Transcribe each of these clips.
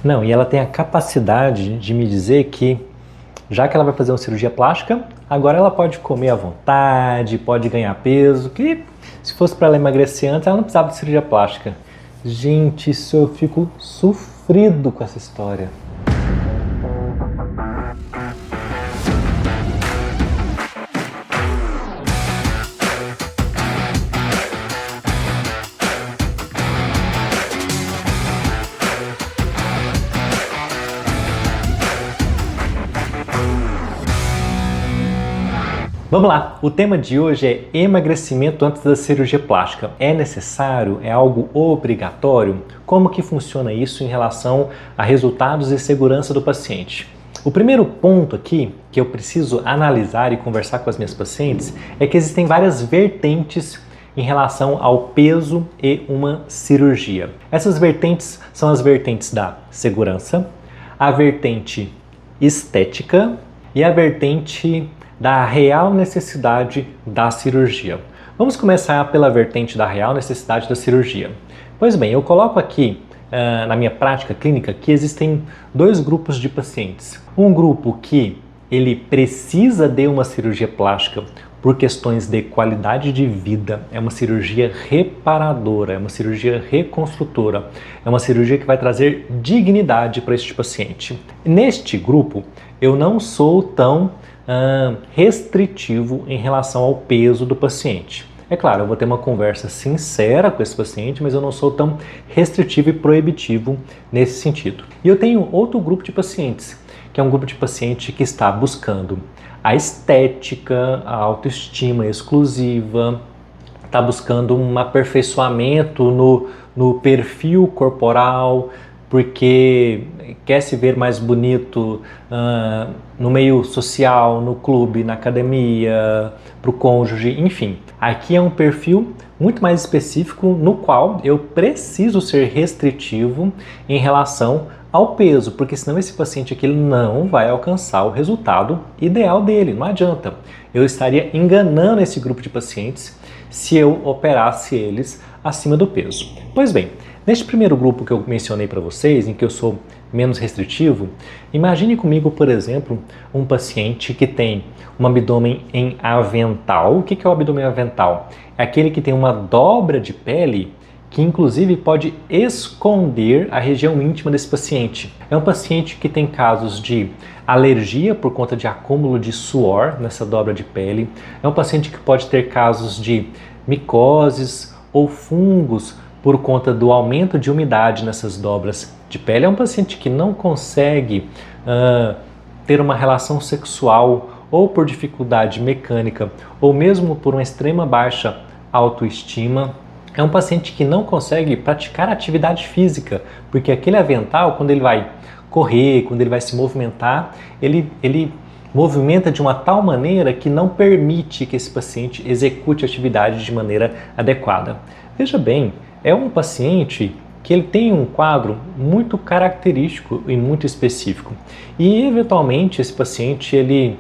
Não, e ela tem a capacidade de me dizer que, já que ela vai fazer uma cirurgia plástica, agora ela pode comer à vontade, pode ganhar peso, que se fosse para ela emagrecer antes, ela não precisava de cirurgia plástica. Gente, isso eu fico sofrido com essa história. Vamos lá, o tema de hoje é emagrecimento antes da cirurgia plástica. É necessário? É algo obrigatório? Como que funciona isso em relação a resultados e segurança do paciente? O primeiro ponto aqui que eu preciso analisar e conversar com as minhas pacientes é que existem várias vertentes em relação ao peso e uma cirurgia. Essas vertentes são as vertentes da segurança, a vertente estética e a vertente da real necessidade da cirurgia. Vamos começar pela vertente da real necessidade da cirurgia. Pois bem, eu coloco aqui na minha prática clínica que existem dois grupos de pacientes. Um grupo que ele precisa de uma cirurgia plástica por questões de qualidade de vida, é uma cirurgia reparadora, é uma cirurgia reconstrutora, é uma cirurgia que vai trazer dignidade para este paciente. Neste grupo, eu não sou tão restritivo em relação ao peso do paciente. É claro, eu vou ter uma conversa sincera com esse paciente, mas eu não sou tão restritivo e proibitivo nesse sentido. E eu tenho outro grupo de pacientes, que é um grupo de paciente que está buscando a estética, a autoestima exclusiva, está buscando um aperfeiçoamento no perfil corporal, porque quer se ver mais bonito no meio social, no clube, na academia, para o cônjuge, enfim. Aqui é um perfil muito mais específico no qual eu preciso ser restritivo em relação ao peso, porque senão esse paciente aqui não vai alcançar o resultado ideal dele, não adianta. Eu estaria enganando esse grupo de pacientes se eu operasse eles acima do peso. Pois bem, neste primeiro grupo que eu mencionei para vocês, em que eu sou menos restritivo, imagine comigo, por exemplo, um paciente que tem um abdômen em avental. O que é o abdômen avental? É aquele que tem uma dobra de pele que inclusive pode esconder a região íntima desse paciente. É um paciente que tem casos de alergia por conta de acúmulo de suor nessa dobra de pele. É um paciente que pode ter casos de micoses ou fungos por conta do aumento de umidade nessas dobras de pele. É um paciente que não consegue ter uma relação sexual ou por dificuldade mecânica ou mesmo por uma extrema baixa autoestima. É um paciente que não consegue praticar atividade física, porque aquele avental, quando ele vai correr, quando ele vai se movimentar, ele movimenta de uma tal maneira que não permite que esse paciente execute a atividade de maneira adequada. Veja bem, é um paciente que ele tem um quadro muito característico e muito específico. E, eventualmente, esse paciente, ele,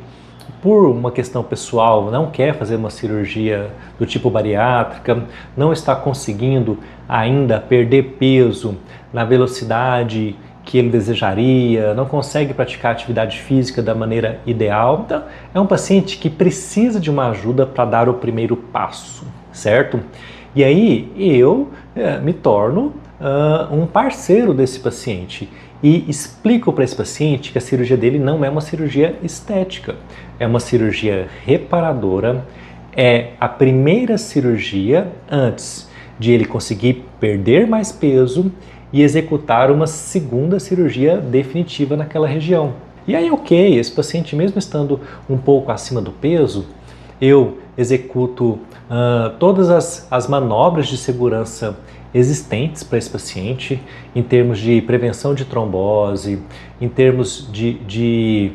por uma questão pessoal, não quer fazer uma cirurgia do tipo bariátrica, não está conseguindo ainda perder peso na velocidade que ele desejaria, não consegue praticar atividade física da maneira ideal. Então, é um paciente que precisa de uma ajuda para dar o primeiro passo, certo? E aí eu me torno um parceiro desse paciente e explico para esse paciente que a cirurgia dele não é uma cirurgia estética, é uma cirurgia reparadora, é a primeira cirurgia antes de ele conseguir perder mais peso e executar uma segunda cirurgia definitiva naquela região. E aí, ok, esse paciente mesmo estando um pouco acima do peso, eu executo todas as manobras de segurança existentes para esse paciente, em termos de prevenção de trombose, em termos de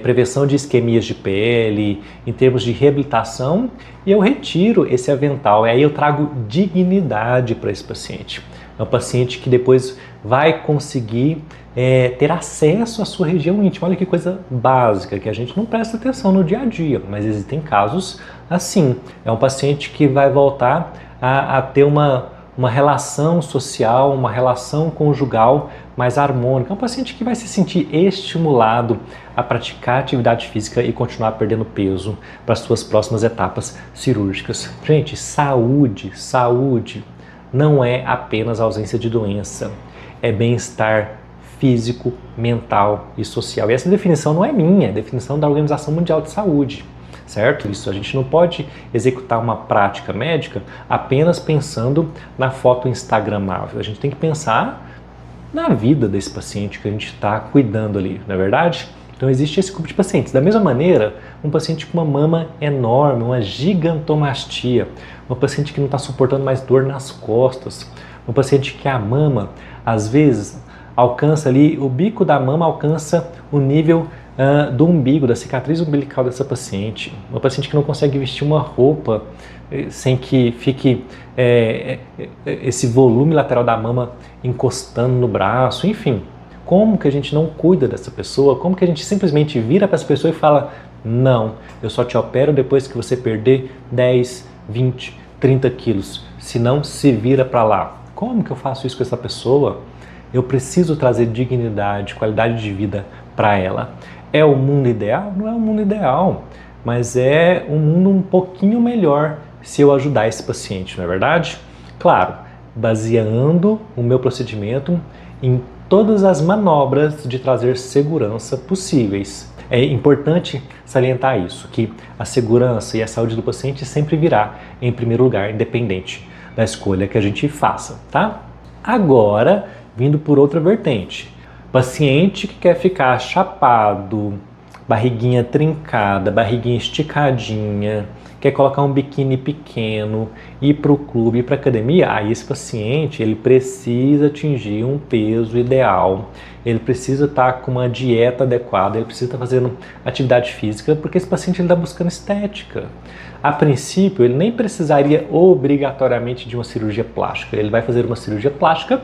prevenção de isquemias de pele, em termos de reabilitação, e eu retiro esse avental, e aí eu trago dignidade para esse paciente. É um paciente que depois vai conseguir ter acesso à sua região íntima. Olha que coisa básica, que a gente não presta atenção no dia a dia, mas existem casos assim. É um paciente que vai voltar a ter uma uma relação social, uma relação conjugal mais harmônica. É um paciente que vai se sentir estimulado a praticar atividade física e continuar perdendo peso para as suas próximas etapas cirúrgicas. Gente, saúde não é apenas ausência de doença, é bem-estar físico, mental e social. E essa definição não é minha, é a definição da Organização Mundial de Saúde, certo? Isso, a gente não pode executar uma prática médica apenas pensando na foto instagramável. A gente tem que pensar na vida desse paciente que a gente está cuidando ali, não é verdade? Então existe esse grupo de pacientes. Da mesma maneira, um paciente com uma mama enorme, uma gigantomastia, uma paciente que não está suportando mais dor nas costas, um paciente que a mama, às vezes, alcança ali, o bico da mama alcança o nível do umbigo, da cicatriz umbilical dessa paciente. Uma paciente que não consegue vestir uma roupa sem que fique esse volume lateral da mama encostando no braço, enfim. Como que a gente não cuida dessa pessoa? Como que a gente simplesmente vira para essa pessoa e fala: não, eu só te opero depois que você perder 10, 20, 30 quilos, senão se vira para lá. Como que eu faço isso com essa pessoa? Eu preciso trazer dignidade, qualidade de vida para ela. É o mundo ideal? Não é o mundo ideal, mas é um mundo um pouquinho melhor se eu ajudar esse paciente, não é verdade? Claro, baseando o meu procedimento em todas as manobras de trazer segurança possíveis. É importante salientar isso, que a segurança e a saúde do paciente sempre virá em primeiro lugar, independente da escolha que a gente faça, tá? Agora, vindo por outra vertente, paciente que quer ficar chapado, barriguinha trincada, barriguinha esticadinha, quer colocar um biquíni pequeno, ir para o clube, ir para a academia, aí esse paciente ele precisa atingir um peso ideal, ele precisa estar com uma dieta adequada, ele precisa estar fazendo atividade física, porque esse paciente está buscando estética. A princípio, ele nem precisaria obrigatoriamente de uma cirurgia plástica, ele vai fazer uma cirurgia plástica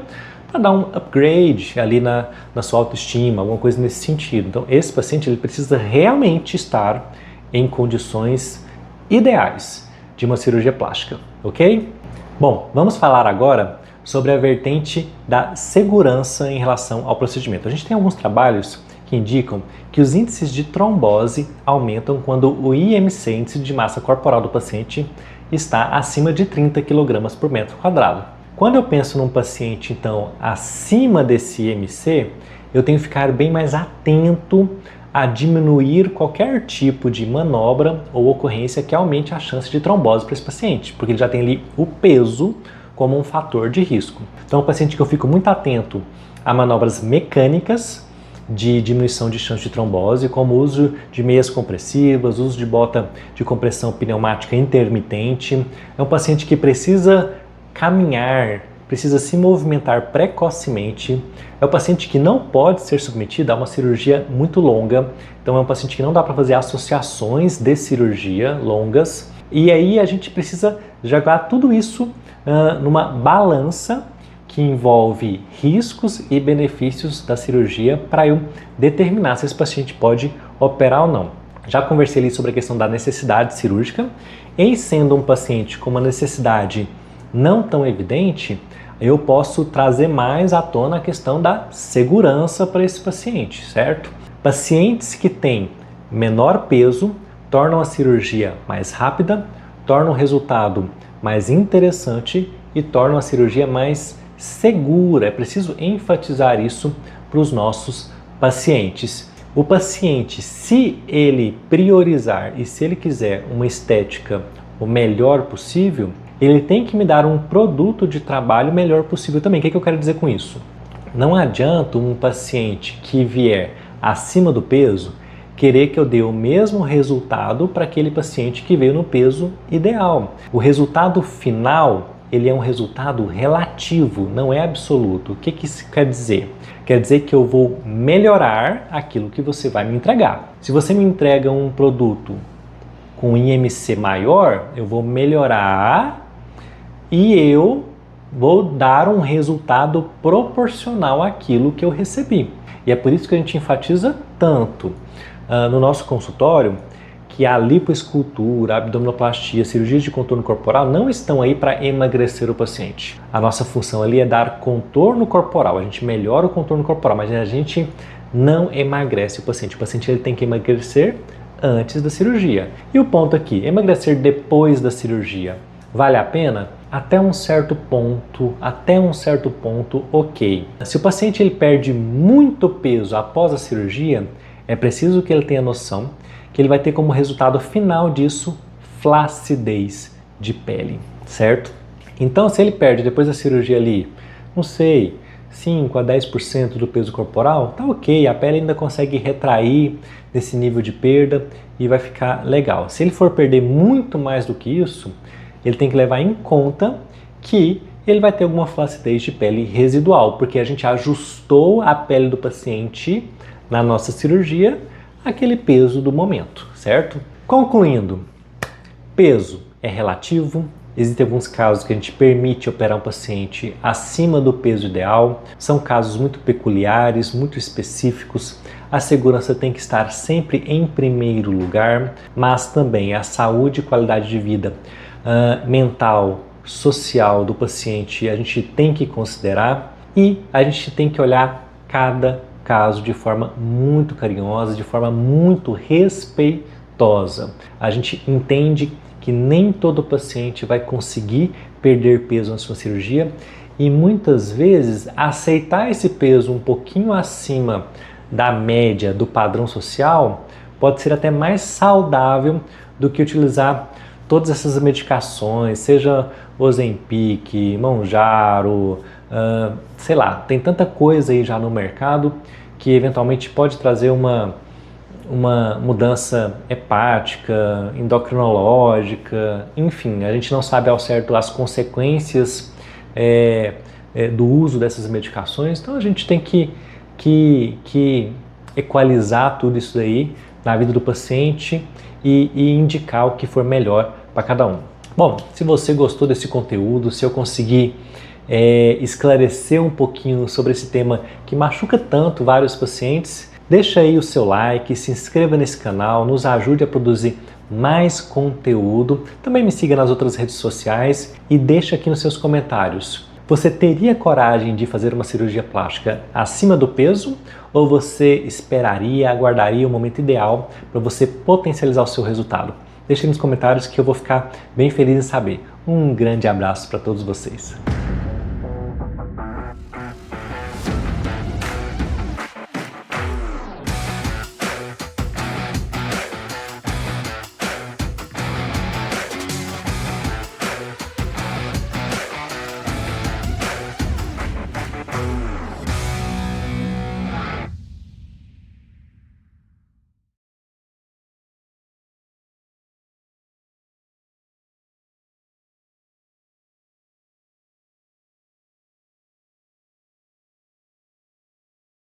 para dar um upgrade ali na sua autoestima, alguma coisa nesse sentido. Então, esse paciente ele precisa realmente estar em condições ideais de uma cirurgia plástica, ok? Bom, vamos falar agora sobre a vertente da segurança em relação ao procedimento. A gente tem alguns trabalhos que indicam que os índices de trombose aumentam quando o IMC, índice de massa corporal do paciente, está acima de 30 kg por metro quadrado. Quando eu penso num paciente, então, acima desse IMC, eu tenho que ficar bem mais atento a diminuir qualquer tipo de manobra ou ocorrência que aumente a chance de trombose para esse paciente, porque ele já tem ali o peso como um fator de risco. Então, é um paciente que eu fico muito atento a manobras mecânicas de diminuição de chance de trombose, como o uso de meias compressivas, uso de bota de compressão pneumática intermitente. É um paciente que precisa caminhar, precisa se movimentar precocemente. É um paciente que não pode ser submetido a uma cirurgia muito longa. Então é um paciente que não dá para fazer associações de cirurgia longas. E aí a gente precisa jogar tudo isso numa balança que envolve riscos e benefícios da cirurgia para eu determinar se esse paciente pode operar ou não. Já conversei ali sobre a questão da necessidade cirúrgica. Em sendo um paciente com uma necessidade não tão evidente, eu posso trazer mais à tona a questão da segurança para esse paciente, certo? Pacientes que têm menor peso tornam a cirurgia mais rápida, tornam o resultado mais interessante e tornam a cirurgia mais segura. É preciso enfatizar isso para os nossos pacientes. O paciente, se ele priorizar e se ele quiser uma estética o melhor possível, ele tem que me dar um produto de trabalho melhor possível também. O que eu quero dizer com isso? Não adianta um paciente que vier acima do peso querer que eu dê o mesmo resultado para aquele paciente que veio no peso ideal. O resultado final, ele é um resultado relativo, não é absoluto. O que isso quer dizer? Quer dizer que eu vou melhorar aquilo que você vai me entregar. Se você me entrega um produto com IMC maior, eu vou melhorar e eu vou dar um resultado proporcional àquilo que eu recebi. E é por isso que a gente enfatiza tanto no nosso consultório que a lipoescultura, a abdominoplastia, cirurgias de contorno corporal não estão aí para emagrecer o paciente. A nossa função ali é dar contorno corporal, a gente melhora o contorno corporal, mas a gente não emagrece o paciente. O paciente ele tem que emagrecer antes da cirurgia. E o ponto aqui, emagrecer depois da cirurgia, vale a pena? Até um certo ponto, ok. Se o paciente ele perde muito peso após a cirurgia, é preciso que ele tenha noção que ele vai ter como resultado final disso flacidez de pele, certo? Então, se ele perde depois da cirurgia ali, não sei, 5 a 10% do peso corporal, tá ok, a pele ainda consegue retrair desse nível de perda e vai ficar legal. Se ele for perder muito mais do que isso, ele tem que levar em conta que ele vai ter alguma flacidez de pele residual, porque a gente ajustou a pele do paciente na nossa cirurgia àquele peso do momento, certo? Concluindo, peso é relativo. Existem alguns casos que a gente permite operar um paciente acima do peso ideal. São casos muito peculiares, muito específicos. A segurança tem que estar sempre em primeiro lugar, mas também a saúde e qualidade de vida mental, social do paciente a gente tem que considerar e a gente tem que olhar cada caso de forma muito carinhosa, de forma muito respeitosa. A gente entende que nem todo paciente vai conseguir perder peso na sua cirurgia e muitas vezes aceitar esse peso um pouquinho acima da média do padrão social pode ser até mais saudável do que utilizar todas essas medicações, seja Ozempic, Mounjaro, sei lá, tem tanta coisa aí já no mercado que eventualmente pode trazer uma mudança hepática, endocrinológica, enfim, a gente não sabe ao certo as consequências do uso dessas medicações, então a gente tem que equalizar tudo isso daí na vida do paciente e indicar o que for melhor para cada um. Bom, se você gostou desse conteúdo, se eu conseguir esclarecer um pouquinho sobre esse tema que machuca tanto vários pacientes, deixa aí o seu like, se inscreva nesse canal, nos ajude a produzir mais conteúdo. Também me siga nas outras redes sociais e deixa aqui nos seus comentários. Você teria coragem de fazer uma cirurgia plástica acima do peso ou você esperaria, aguardaria o momento ideal para você potencializar o seu resultado? Deixe nos comentários que eu vou ficar bem feliz em saber. Um grande abraço para todos vocês.